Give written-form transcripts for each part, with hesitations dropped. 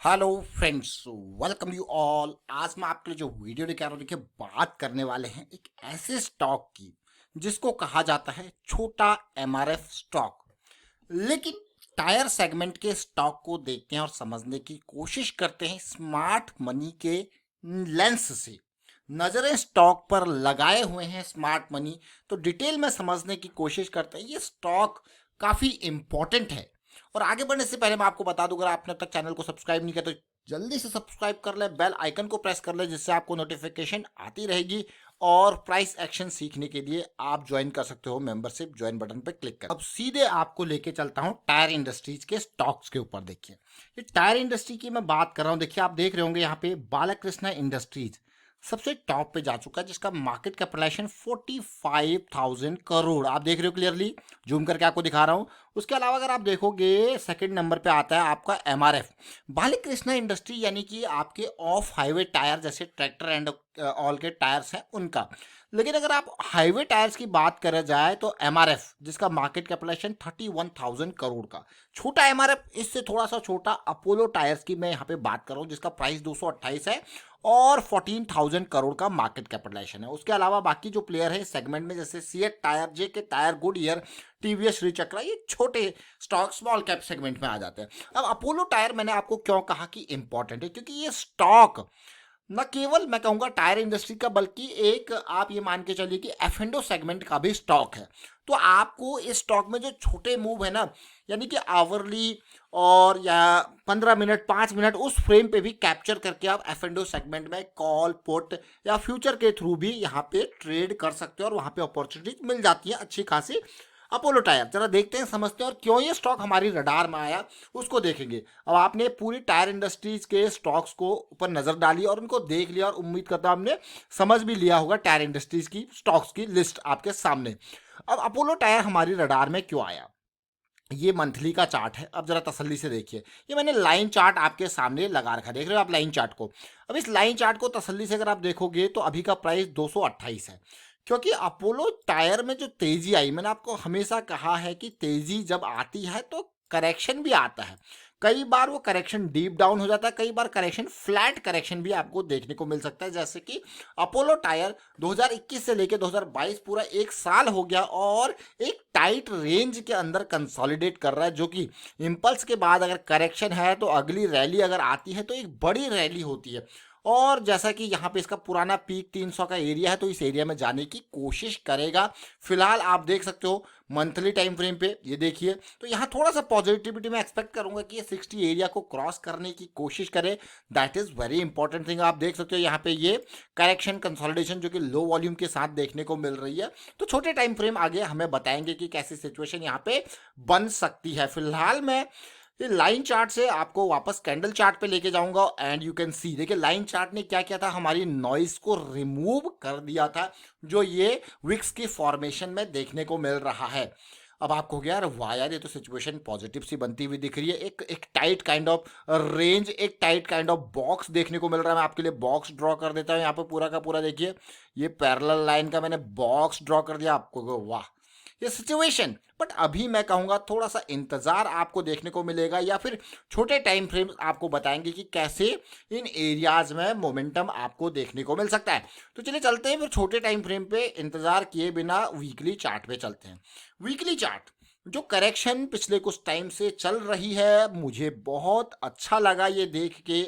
Hello friends, welcome you all. आज मैं आपके लिए जो वीडियो लेकर आ रहा हूँ, देखिए बात करने वाले हैं एक ऐसे स्टॉक की जिसको कहा जाता है छोटा एमआरएफ स्टॉक। लेकिन टायर सेगमेंट के स्टॉक को देखते हैं और समझने की कोशिश करते हैं स्मार्ट मनी के लेंस से। नजरें स्टॉक पर लगाए हुए हैं स्मार्ट मनी, तो डिटेल में समझने की कोशिश करते हैं। ये स्टॉक काफ़ी इम्पोर्टेंट है। और आगे बढ़ने से पहले मैं आपको बता दूं, अगर आपने अब तक चैनल को सब्सक्राइब नहीं किया तो जल्दी से सब्सक्राइब कर ले, बेल आइकन को प्रेस कर ले, जिससे आपको नोटिफिकेशन आती रहेगी। और प्राइस एक्शन सीखने के लिए आप ज्वाइन कर सकते हो, मेंबरशिप ज्वाइन बटन पर क्लिक कर। अब सीधे आपको लेके चलता हूं टायर इंडस्ट्रीज के स्टॉक्स के ऊपर। देखिए, ये टायर इंडस्ट्री की मैं बात कर रहा हूं। देखिए, आप देख रहे होंगे यहाँ पे बालाकृष्णा इंडस्ट्रीज सबसे टॉप पे जा चुका है, जिसका मार्केट कैपिटलाइजेशन 45,000 करोड़। आप देख रहे हो क्लियरली, जूम करके आपको दिखा रहा हूं। उसके अलावा अगर आप देखोगे, सेकंड नंबर पे आता है आपका एमआरएफ बालकृष्णा इंडस्ट्री, यानी कि आपके ऑफ हाईवे टायर जैसे ट्रैक्टर एंड ऑल के टायर्स हैं उनका। लेकिन अगर आप हाईवे टायर्स की बात करा जाए तो एमआरएफ, जिसका मार्केट कैपिटलाइजेशन 31,000 करोड़ का, छोटा एमआरएफ, इससे थोड़ा सा छोटा अपोलो टायर्स की मैं यहाँ पे बात कर रहा हूँ, जिसका प्राइस 228 है और 14,000 करोड़ का मार्केट कैपिटलाइजेशन है। उसके अलावा बाकी जो प्लेयर है इस सेगमेंट में, जैसे सीएट टायर, जेके टायर, गुडईयर, टीवीएस, श्रीचक्रा, ये छोटे स्टॉक स्मॉल कैप सेगमेंट में आ जाते हैं। अब अपोलो टायर मैंने आपको क्यों कहा कि इंपॉर्टेंट है, क्योंकि ये स्टॉक न केवल मैं कहूंगा टायर इंडस्ट्री का, बल्कि एक आप ये मान के चलिए कि एफएंडो सेगमेंट का भी स्टॉक है। तो आपको इस स्टॉक में जो छोटे मूव है ना, यानी कि आवरली और या 15 मिनट 5 मिनट, उस फ्रेम पे भी कैप्चर करके आप एफएंडो सेगमेंट में कॉल पुट या फ्यूचर के थ्रू भी यहाँ पे ट्रेड कर सकते हो और वहाँ पे अपॉर्चुनिटी मिल जाती है अच्छी खासी। अपोलो टायर जरा देखते हैं, समझते हैं, और क्यों ये स्टॉक हमारी रडार में आया उसको देखेंगे। अब आपने पूरी टायर इंडस्ट्रीज के स्टॉक्स को ऊपर नजर डाली और उनको देख लिया, और उम्मीद करता हूं हमने समझ भी लिया होगा टायर इंडस्ट्रीज की स्टॉक्स की लिस्ट आपके सामने। अब अपोलो टायर हमारी रडार में क्यों आया, ये मंथली का चार्ट है। अब जरा तसल्ली से देखिए, ये मैंने लाइन चार्ट आपके सामने लगा रखा है, देख रहे हो आप लाइन चार्ट को। अब इस लाइन चार्ट को तसल्ली से अगर आप देखोगे तो अभी का प्राइस 228 है। क्योंकि अपोलो टायर में जो तेजी आई, मैंने आपको हमेशा कहा है कि तेजी जब आती है तो करेक्शन भी आता है। कई बार वो करेक्शन डीप डाउन हो जाता है, कई बार करेक्शन फ्लैट करेक्शन भी आपको देखने को मिल सकता है। जैसे कि अपोलो टायर 2021 से लेकर 2022 पूरा एक साल हो गया और एक टाइट रेंज के अंदर कंसोलिडेट कर रहा है, जो कि इम्पल्स के बाद अगर करेक्शन है तो अगली रैली अगर आती है तो एक बड़ी रैली होती है। और जैसा कि यहाँ पे इसका पुराना पीक 300 का एरिया है, तो इस एरिया में जाने की कोशिश करेगा। फिलहाल आप देख सकते हो मंथली टाइम फ्रेम पे, ये देखिए, तो यहाँ थोड़ा सा पॉजिटिविटी मैं एक्सपेक्ट करूंगा कि ये 60 एरिया को क्रॉस करने की कोशिश करे। That is very important thing. आप देख सकते हो यहाँ पे ये करेक्शन कंसोलिडेशन जो कि लो वॉल्यूम के साथ देखने को मिल रही है। तो छोटे टाइम फ्रेम आगे हमें बताएंगे कि कैसी सिचुएशन यहाँ पे बन सकती है। फिलहाल मैं ये लाइन चार्ट से आपको वापस कैंडल चार्ट पे लेके जाऊंगा, एंड यू कैन सी, देखिए लाइन चार्ट ने क्या किया था, हमारी नॉइस को रिमूव कर दिया था, जो ये विक्स की फॉर्मेशन में देखने को मिल रहा है। अब आपको क्या यार, वाह यार, ये तो सिचुएशन पॉजिटिव सी बनती हुई दिख रही है। एक एक टाइट काइंड ऑफ रेंज, एक टाइट काइंड ऑफ बॉक्स देखने को मिल रहा है। मैं आपके लिए बॉक्स ड्रॉ कर देता हूँ यहाँ पे पूरा का पूरा। देखिए, ये पैरेलल लाइन का मैंने बॉक्स ड्रॉ कर दिया आपको, वाह ये सिचुएशन। बट अभी मैं कहूंगा थोड़ा सा इंतजार आपको देखने को मिलेगा, या फिर छोटे टाइम फ्रेम आपको बताएंगे कि कैसे इन एरियाज में मोमेंटम आपको देखने को मिल सकता है। तो चलिए चलते हैं फिर छोटे टाइम फ्रेम पे इंतजार किए बिना वीकली चार्ट पे चलते हैं। वीकली चार्ट जो करेक्शन पिछले कुछ टाइम से चल रही है, मुझे बहुत अच्छा लगा ये देख के।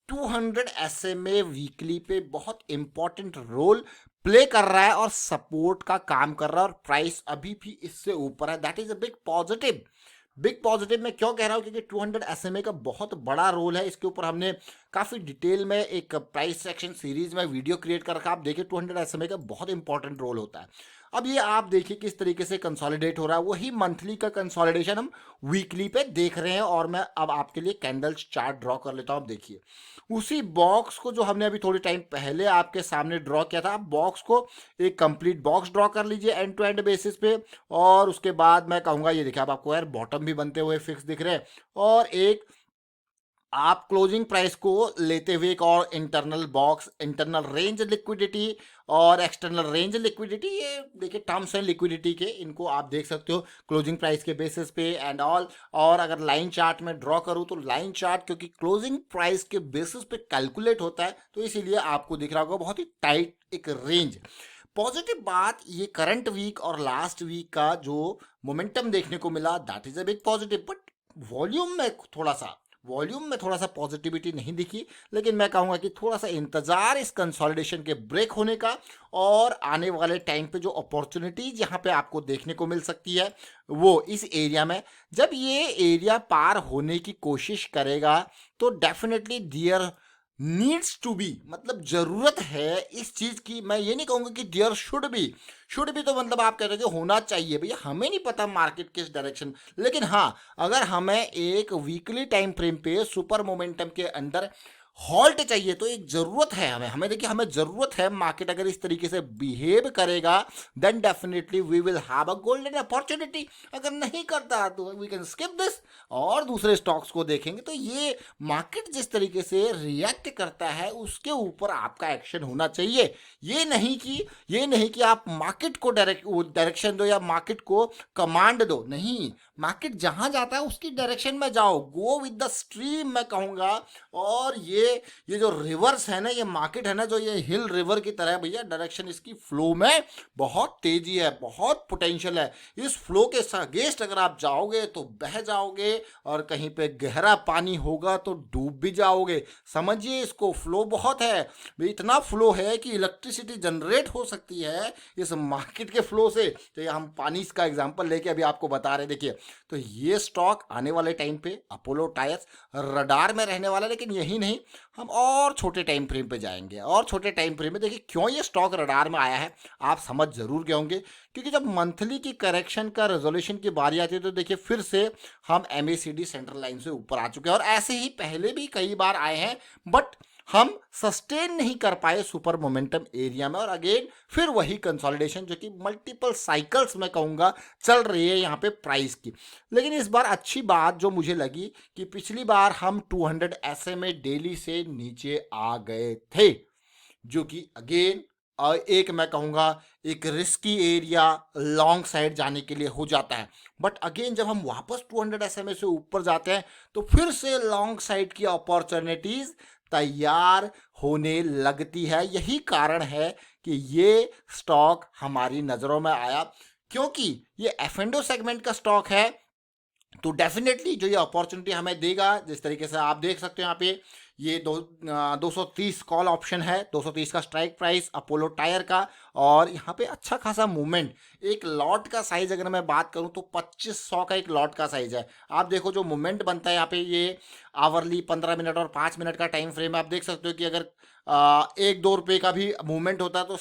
200 SMA वीकली पे बहुत इंपॉर्टेंट रोल प्ले कर रहा है और सपोर्ट का काम कर रहा है, और प्राइस अभी भी इससे ऊपर है। That is a big positive. Big positive मैं क्यों कह रहा हूं, क्योंकि 200 SMA का बहुत बड़ा रोल है। इसके ऊपर हमने काफी डिटेल में एक प्राइस सेक्शन सीरीज में वीडियो क्रिएट कर रखा है। आप देखिए 200 SMA का बहुत इंपॉर्टेंट रोल होता है। अब ये आप देखिए किस तरीके से कंसोलिडेट हो रहा है, वही मंथली का कंसोलिडेशन हम वीकली पे देख रहे हैं। और मैं अब आपके लिए कैंडल चार्ट ड्रॉ कर लेता हूं। आप देखिए उसी बॉक्स को जो हमने अभी थोड़ी टाइम पहले आपके सामने ड्रॉ किया था, आप बॉक्स को एक कंप्लीट बॉक्स ड्रॉ कर लीजिए एंड टू एंड बेसिस पे। और उसके बाद मैं कहूंगा ये देखिए, अब आपको यार बॉटम भी बनते हुए फिक्स दिख रहे हैं, और एक आप क्लोजिंग प्राइस को लेते हुए एक और internal box, internal range liquidity और एक्सटर्नल रेंज लिक्विडिटी, ये देखिए टर्म्स हैं लिक्विडिटी के, इनको आप देख सकते हो क्लोजिंग प्राइस के बेसिस पे एंड ऑल। और अगर लाइन चार्ट में ड्रॉ करूँ तो लाइन चार्ट क्योंकि क्लोजिंग प्राइस के बेसिस पे कैलकुलेट होता है तो इसीलिए आपको दिख रहा होगा बहुत ही टाइट एक रेंज। पॉजिटिव बात ये करंट वीक और लास्ट वीक का जो मोमेंटम देखने को मिला that is a big positive, but volume में थोड़ा सा पॉजिटिविटी नहीं दिखी। लेकिन मैं कहूँगा कि थोड़ा सा इंतज़ार इस कंसोलिडेशन के ब्रेक होने का और आने वाले टाइम पे जो अपॉर्चुनिटीज़ यहाँ पे आपको देखने को मिल सकती है वो इस एरिया में, जब ये एरिया पार होने की कोशिश करेगा तो definitely dear needs to be, मतलब जरूरत है इस चीज की। मैं ये नहीं कहूंगा कि डियर शुड बी तो मतलब आप कह रहे हो होना चाहिए, भैया हमें नहीं पता मार्केट किस डायरेक्शन, लेकिन हाँ अगर हमें एक वीकली टाइम फ्रेम पे सुपर मोमेंटम के अंदर हॉल्ट चाहिए तो एक जरूरत है हमें देखिए हमें जरूरत है, मार्केट अगर इस तरीके से बिहेव करेगा then definitely we will have a golden opportunity. अगर नहीं करता तो वी कैन स्किप दिस और दूसरे स्टॉक्स को देखेंगे। तो ये मार्केट जिस तरीके से रिएक्ट करता है उसके ऊपर आपका एक्शन होना चाहिए। ये नहीं कि आप मार्केट को डायरेक्शन दो या मार्केट को कमांड दो, नहीं, मार्केट जहां जाता है उसकी डायरेक्शन में जाओ, गो विद द स्ट्रीम मैं कहूंगा। और ये जो रिवर्स है ना, ये मार्केट है ना जो ये हिल रिवर की तरह है भैया, डायरेक्शन इसकी फ्लो में बहुत तेजी है, बहुत पोटेंशियल है। इस फ्लो के अगेंस्ट अगर आप जाओगे तो बह जाओगे और कहीं पे गहरा पानी होगा तो डूब भी जाओगे। समझिए इसको, फ्लो बहुत है, इतना फ्लो है कि इलेक्ट्रिसिटी जनरेट हो सकती है इस मार्केट के फ्लो से। तो ये हम पानी का एग्जांपल लेके अभी आपको बता रहे, देखिए तो ये स्टॉक आने वाले टाइम पे अपोलो टायर्स रडार में रहने वाला है। लेकिन यही नहीं, हम और छोटे टाइम फ्रेम पे जाएंगे और छोटे टाइम फ्रेम में देखिए क्यों ये स्टॉक रडार में आया है आप समझ जरूर गए होंगे। क्योंकि जब मंथली की करेक्शन का रेजोल्यूशन की बारी आती है तो देखिए फिर से हम MACD सेंट्रल लाइन से ऊपर आ चुके हैं और ऐसे ही पहले भी कई बार आए हैं, बट हम सस्टेन नहीं कर पाए सुपर मोमेंटम एरिया में। और अगेन फिर वही कंसोलिडेशन जो कि मल्टीपल साइकिल्स में कहूँगा चल रही है यहाँ पे प्राइस की। लेकिन इस बार अच्छी बात जो मुझे लगी कि पिछली बार हम 200 SMA डेली से नीचे आ गए थे, जो कि अगेन एक मैं कहूँगा एक रिस्की एरिया लॉन्ग साइड जाने के लिए हो जाता है। बट अगेन जब हम वापस 200 SMA से ऊपर जाते हैं तो फिर से लॉन्ग साइड की अपॉर्चुनिटीज तैयार होने लगती है। यही कारण है कि ये स्टॉक हमारी नज़रों में आया, क्योंकि ये F&O सेगमेंट का स्टॉक है। तो डेफिनेटली जो ये अपॉर्चुनिटी हमें देगा, जिस तरीके से आप देख सकते हो यहाँ पे ये 230 कॉल ऑप्शन है, 230 का स्ट्राइक प्राइस अपोलो टायर का, और यहाँ पे अच्छा खासा मूवमेंट। एक लॉट का साइज अगर मैं बात करूँ तो 2500 का एक लॉट का साइज है। आप देखो जो मूवमेंट बनता है यहाँ पे, ये आवरली 15 मिनट और 5 मिनट का टाइम फ्रेम है। आप देख सकते हो कि अगर 1-2 रुपये का भी मूवमेंट होता है तो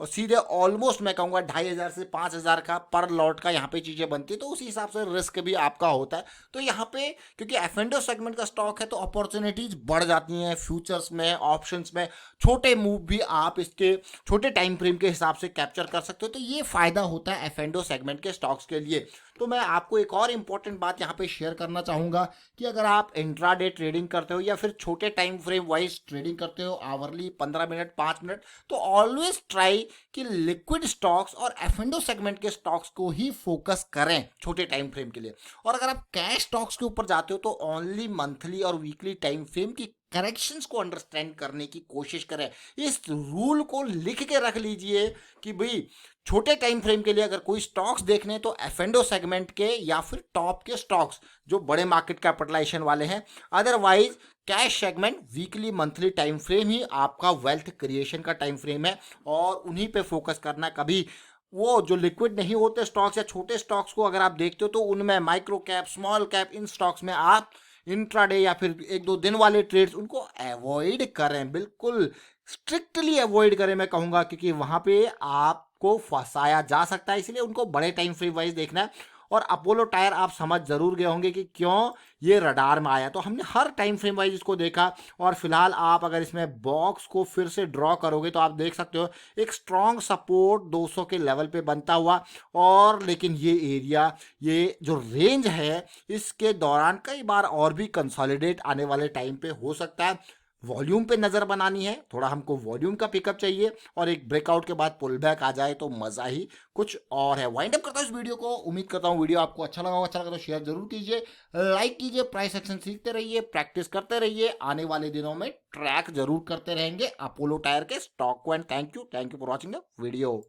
सीधे ऑलमोस्ट मैं कहूँगा 2500 से 5000 का पर लॉट का यहाँ पे चीज़ें बनती है। तो उसी हिसाब से रिस्क भी आपका होता है। तो यहाँ पे क्योंकि F&O सेगमेंट का स्टॉक है तो अपॉर्चुनिटीज बढ़ जाती हैं फ्यूचर्स में, ऑप्शंस में। छोटे मूव भी आप इसके छोटे टाइम फ्रेम के हिसाब से कैप्चर कर सकते हो। तो ये फायदा होता है F&O सेगमेंट के स्टॉक्स के लिए। तो मैं आपको एक और इम्पॉर्टेंट बात यहाँ पे शेयर करना चाहूँगा कि अगर आप इंट्राडे ट्रेडिंग करते हो या फिर छोटे टाइम फ्रेम वाइज ट्रेडिंग करते हो, आवरली 15 मिनट 5 मिनट, तो ऑलवेज ट्राई कि लिक्विड स्टॉक्स और F&O सेगमेंट के स्टॉक्स को ही फोकस करें छोटे टाइम फ्रेम के लिए। और अगर आप कैश स्टॉक्स के ऊपर जाते हो तो ओनली मंथली और वीकली टाइम फ्रेम की करेक्शंस को अंडरस्टैंड करने की कोशिश करें। इस रूल को लिख के रख लीजिए कि भाई छोटे टाइम फ्रेम के लिए अगर कोई स्टॉक्स देखने तो F&O सेगमेंट के या फिर टॉप के स्टॉक्स जो बड़े मार्केट कैपिटलाइजेशन वाले हैं। Otherwise cash segment weekly monthly time frame ही आपका वेल्थ क्रिएशन का टाइम फ्रेम है और उन्हीं पे फोकस करना। कभी वो जो लिक्विड नहीं होते स्टॉक्स या छोटे स्टॉक्स को अगर आप देखते हो तो उनमें माइक्रो कैप, स्मॉल कैप, इन स्टॉक्स में आप इंट्राडे या फिर 1-2 दिन वाले ट्रेड्स उनको अवॉइड करें, बिल्कुल स्ट्रिक्टली अवॉइड करें मैं कहूँगा, क्योंकि वहाँ पे आपको फंसाया जा सकता है। इसलिए उनको बड़े टाइम फ्रेम वाइज देखना है। और अपोलो टायर आप समझ जरूर गए होंगे कि क्यों ये रडार में आया। तो हमने हर टाइम फ्रेम वाइज इसको देखा, और फिलहाल आप अगर इसमें बॉक्स को फिर से ड्रॉ करोगे तो आप देख सकते हो एक स्ट्रॉन्ग सपोर्ट 200 के लेवल पे बनता हुआ। और लेकिन ये एरिया, ये जो रेंज है, इसके दौरान कई बार और भी कंसोलिडेट आने वाले टाइम पे हो सकता है। वॉल्यूम पे नज़र बनानी है, थोड़ा हमको वॉल्यूम का पिकअप चाहिए, और एक ब्रेकआउट के बाद पुल बैक आ जाए तो मज़ा ही कुछ और है। वाइंड अप करता हूँ इस वीडियो को। उम्मीद करता हूँ वीडियो आपको अच्छा लगा होगा। अच्छा लगा तो शेयर जरूर कीजिए, लाइक कीजिए, प्राइस एक्शन सीखते रहिए, प्रैक्टिस करते रहिए। आने वाले दिनों में ट्रैक जरूर करते रहेंगे अपोलो टायर के स्टॉक को। And thank you for watching the video.